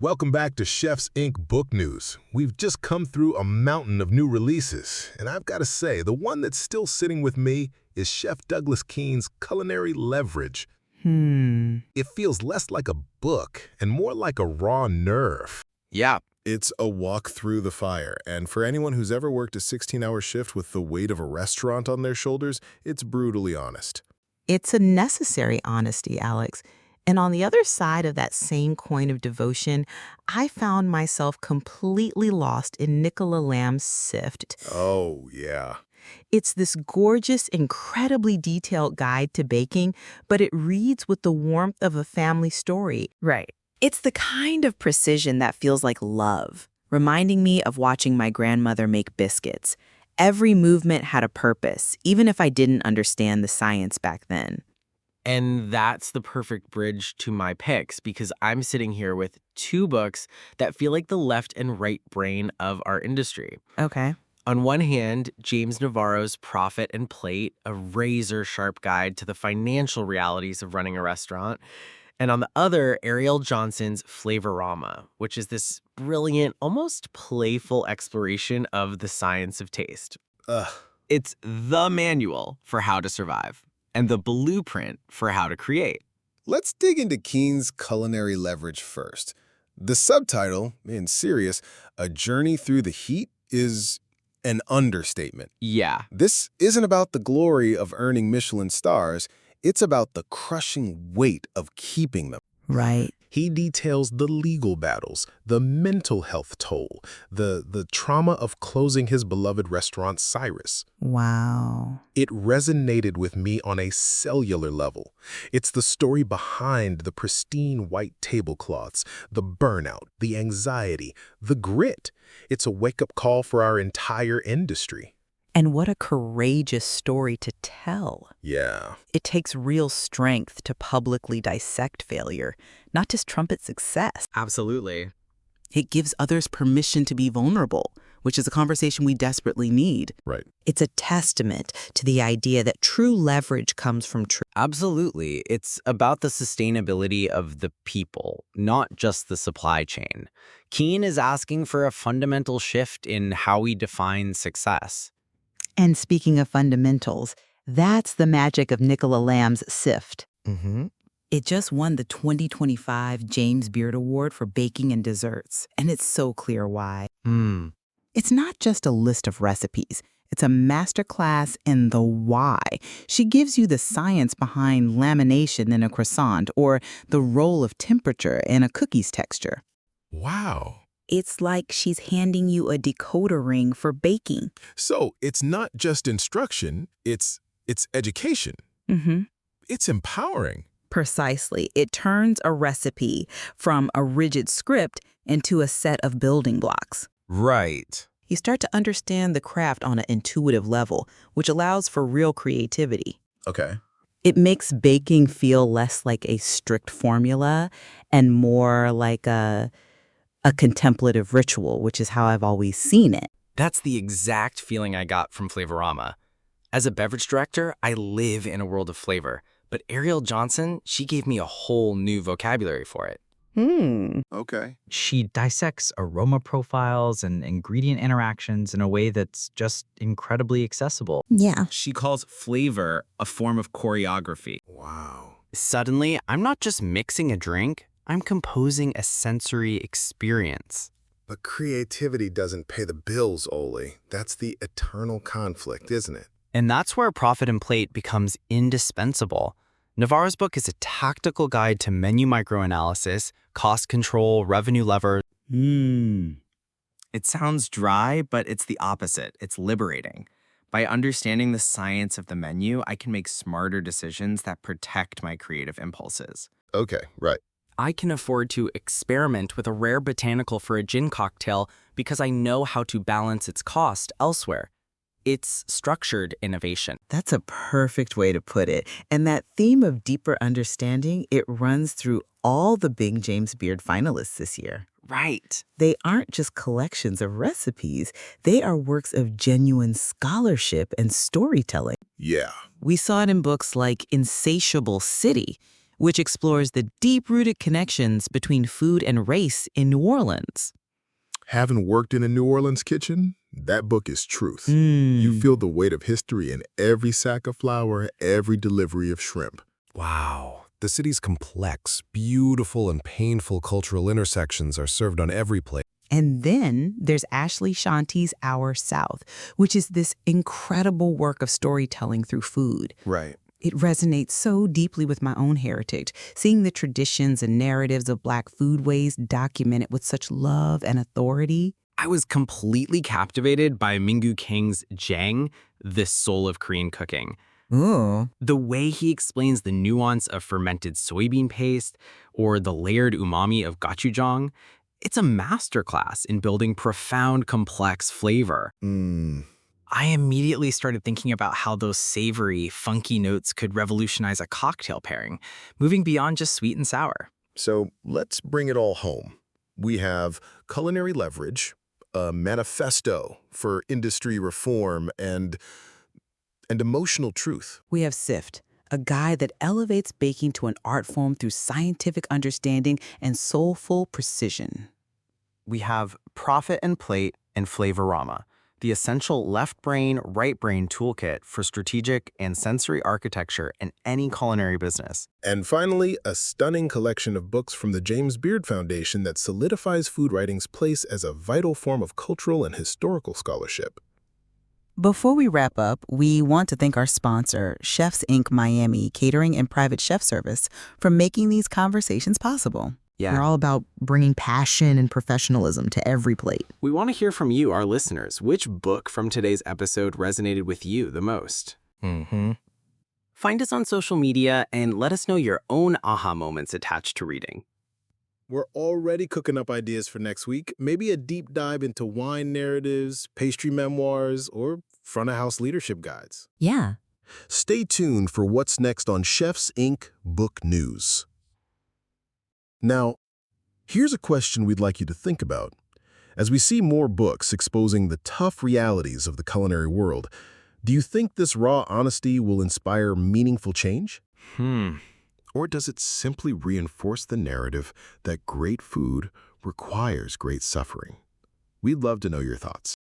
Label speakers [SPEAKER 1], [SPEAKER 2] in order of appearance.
[SPEAKER 1] Welcome back to Chef's Inc. Book News. We've just come through a mountain of new releases, and I've got to say, the one that's still sitting with me is Chef Douglas Keane's Culinary Leverage. It feels less like a book and more like a raw nerve.
[SPEAKER 2] Yeah,
[SPEAKER 3] It's a walk through the fire, and for anyone who's ever worked a 16-hour shift with the weight of a restaurant on their shoulders, it's brutally honest.
[SPEAKER 4] It's a necessary honesty, Alex. And on the other side of that same coin of devotion, I found myself completely lost in Nicola Lamb's Sift.
[SPEAKER 3] Oh, yeah.
[SPEAKER 4] It's this gorgeous, incredibly detailed guide to baking, but it reads with the warmth of a family story.
[SPEAKER 5] Right. It's the kind of precision that feels like love, reminding me of watching my grandmother make biscuits. Every movement had a purpose, even if I didn't understand the science back then.
[SPEAKER 2] and that's the perfect bridge to my picks because I'm sitting here with two books that feel like the left and right brain of our industry.
[SPEAKER 5] Okay.
[SPEAKER 2] On one hand, James Navarro's Profit and Plate, a razor-sharp guide to the financial realities of running a restaurant. And on the other, Ariel Johnson's Flavorama, which is this brilliant, almost playful exploration of the science of taste.
[SPEAKER 3] Ugh.
[SPEAKER 2] It's the manual for how to survive and the blueprint for how to create.
[SPEAKER 3] Let's dig into Keane's Culinary Leverage first. The subtitle, in serious, A Journey Through the Heat, is an understatement.
[SPEAKER 2] Yeah,
[SPEAKER 3] This isn't about the glory of earning Michelin stars. It's about the crushing weight of keeping them.
[SPEAKER 4] Right.
[SPEAKER 1] He details the legal battles, the mental health toll, the trauma of closing his beloved restaurant, Cyrus.
[SPEAKER 4] Wow.
[SPEAKER 1] It resonated with me on a cellular level. It's the story behind the pristine white tablecloths, the burnout, the anxiety, the grit. It's a wake-up call for our entire industry.
[SPEAKER 4] And what a courageous story to tell.
[SPEAKER 1] Yeah.
[SPEAKER 4] It takes real strength to publicly dissect failure, not just trumpet success.
[SPEAKER 2] absolutely.
[SPEAKER 4] It gives others permission to be vulnerable, which is a conversation we desperately need.
[SPEAKER 1] Right.
[SPEAKER 4] It's a testament to the idea that true leverage comes from truth.
[SPEAKER 2] Absolutely. It's about the sustainability of the people, not just the supply chain. Keane is asking for a fundamental shift in how we define success.
[SPEAKER 4] And speaking of fundamentals, that's the magic of Nicola Lamb's Sift. It just won the 2025 James Beard Award for Baking and Desserts, and it's so clear why. It's not just a list of recipes. It's a masterclass in the why. She gives you the science behind lamination in a croissant or the role of temperature in a cookie's texture.
[SPEAKER 1] Wow.
[SPEAKER 4] It's like she's handing you a decoder ring for baking.
[SPEAKER 1] So it's not just instruction, it's education.
[SPEAKER 4] Mm-hmm.
[SPEAKER 1] It's empowering.
[SPEAKER 4] Precisely. It turns a recipe from a rigid script into a set of building blocks.
[SPEAKER 2] Right.
[SPEAKER 4] You start to understand the craft on an intuitive level, which allows for real creativity.
[SPEAKER 1] Okay.
[SPEAKER 4] It makes baking feel less like a strict formula and more like a contemplative ritual, which is how I've always seen it.
[SPEAKER 2] That's the exact feeling I got from Flavorama. As a beverage director, I live in a world of flavor, but Ariel Johnson, she gave me a whole new vocabulary for it.
[SPEAKER 3] Okay.
[SPEAKER 6] She dissects aroma profiles and ingredient interactions in a way that's just incredibly accessible.
[SPEAKER 4] Yeah.
[SPEAKER 7] She calls flavor a form of choreography.
[SPEAKER 3] Wow.
[SPEAKER 2] Suddenly, I'm not just mixing a drink, I'm composing a sensory experience.
[SPEAKER 3] But creativity doesn't pay the bills, Oli. That's the eternal conflict, isn't it?
[SPEAKER 2] And that's where Profit and Plate becomes indispensable. Navarro's book is a tactical guide to menu microanalysis, cost control, revenue levers.
[SPEAKER 7] It sounds dry, but it's the opposite. It's liberating. By understanding the science of the menu, I can make smarter decisions that protect my creative impulses.
[SPEAKER 3] Okay, right.
[SPEAKER 2] I can afford to experiment with a rare botanical for a gin cocktail because I know how to balance its cost elsewhere. It's structured innovation.
[SPEAKER 4] That's a perfect way to put it. And that theme of deeper understanding, it runs through all the big James Beard finalists this year.
[SPEAKER 2] Right.
[SPEAKER 4] They aren't just collections of recipes. They are works of genuine scholarship and storytelling.
[SPEAKER 3] Yeah.
[SPEAKER 4] We saw it in books like Insatiable City,
[SPEAKER 5] which explores the deep-rooted connections between food and race in New Orleans.
[SPEAKER 1] Having worked in a New Orleans kitchen, that book is truth. You feel the weight of history in every sack of flour, every delivery of shrimp.
[SPEAKER 8] Wow. The city's complex, beautiful, and painful cultural intersections are served on every plate.
[SPEAKER 4] And then there's Ashley Shanti's Our South, which is this incredible work of storytelling through food.
[SPEAKER 3] Right.
[SPEAKER 4] It resonates so deeply with my own heritage, seeing the traditions and narratives of Black foodways documented with such love and authority.
[SPEAKER 2] I was completely captivated by Mingu Kang's Jang, The Soul of Korean Cooking.
[SPEAKER 4] Ooh.
[SPEAKER 2] The way he explains the nuance of fermented soybean paste or the layered umami of gochujang, it's a masterclass in building profound, complex flavor. I immediately started thinking about how those savory, funky notes could revolutionize a cocktail pairing, moving beyond just sweet and sour.
[SPEAKER 1] So let's bring it all home. We have Culinary Leverage, a manifesto for industry reform and emotional truth.
[SPEAKER 4] We have Sift, a guide that elevates baking to an art form through scientific understanding and soulful precision.
[SPEAKER 7] We have Profit and Plate and Flavorama, the essential left brain, right brain toolkit for strategic and sensory architecture in any culinary business.
[SPEAKER 1] And finally, a stunning collection of books from the James Beard Foundation that solidifies food writing's place as a vital form of cultural and historical scholarship.
[SPEAKER 4] Before we wrap up, we want to thank our sponsor, Chefs Inc. Miami Catering and Private Chef Service, for making these conversations possible. We're all about bringing passion and professionalism to every plate.
[SPEAKER 2] We want to hear from you, our listeners. Which book from today's episode resonated with you the most? Find us on social media and let us know your own aha moments attached to reading.
[SPEAKER 1] We're already cooking up ideas for next week. Maybe a deep dive into wine narratives, pastry memoirs, or front-of-house leadership guides.
[SPEAKER 4] Yeah.
[SPEAKER 1] Stay tuned for what's next on Chefs Inc. Book News. Now, here's a question we'd like you to think about. As we see more books exposing the tough realities of the culinary world, do you think this raw honesty will inspire meaningful change? Or does it simply reinforce the narrative that great food requires great suffering? We'd love to know your thoughts.